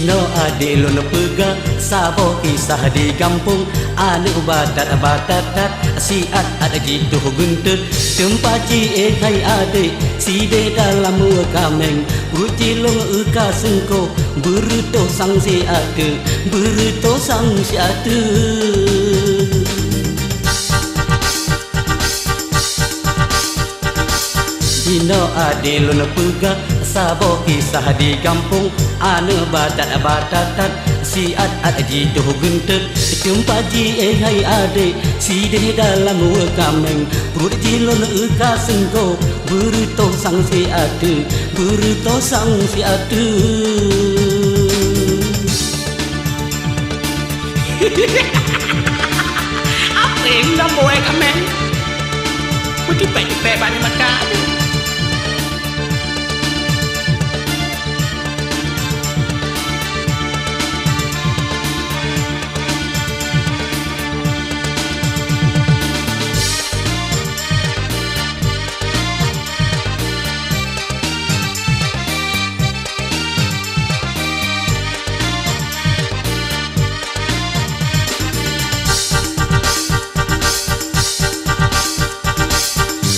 Jino ade lo pega sabo kisah di kampung anu batat siat ada gitu guntet tempaci kai ade si de dalam kameng rucilong uka sengko beruto sang si ade beruto sang si ade. Jino ade lo pega sabo kisah di kampung anu batat siat ada jitu guntet tempaji hai ade si de dalam kameng perut jilon uka sengko beruto sang si ade beruto sang si ade. Apa yang nak buat kameng? Mesti pek bani mata tu.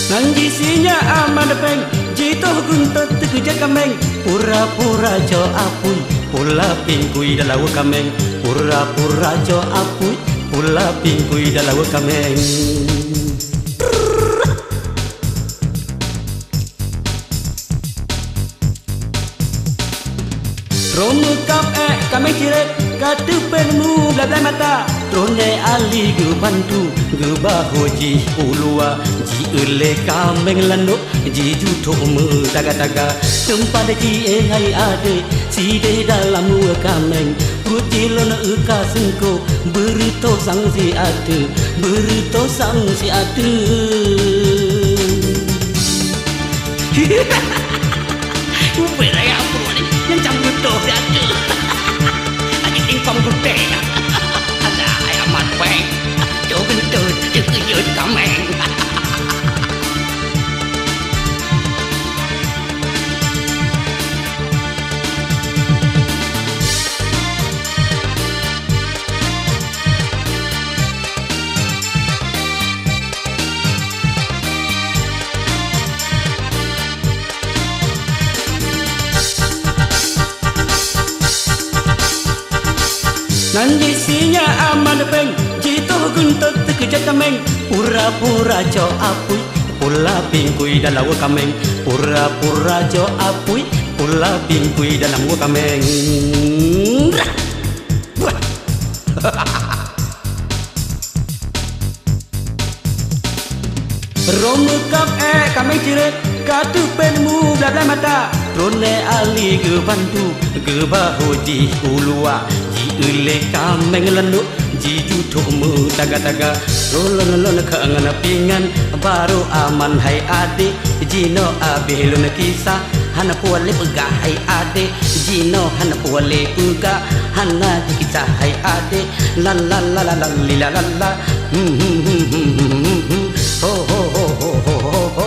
Nanggisinya aman peng jito guntot kerja kameng pura-pura jo apun pula pingkui dalam kameng pura-pura jo apun pula pingkui dalam kameng. Romu kap kameng ciret katu penmu belai mata trone ali gu bantu gu bahoji ulua ji ele kameng lando ji juto mu taga tempat ji hai ade si de dalam kameng rutilon uka sengko berito sang si ade berito sang si ade. Upera ya bro ni yang jam juto si ade lagi tingkong gede. Chỗ bên tôi chứ cứ giữa kameng. Nanggisinya aman peng jito guntot kerja kameng pura-pura jo apui pula pingkui dalam kameng pura-pura jo apui pula pingkui dalam kameng. Romu kap kameng ciret katu penmu belai mata trone ali ge bantu ge bahoji ulua ji ele kameng lando ji juto mu taga rolon keangan pingan baru aman hai ade jino abelun kisah hana puale pega hai ade jino hana puale pega hana kisah hai ade la la la la la la la la ho ho ho ho ho ho ho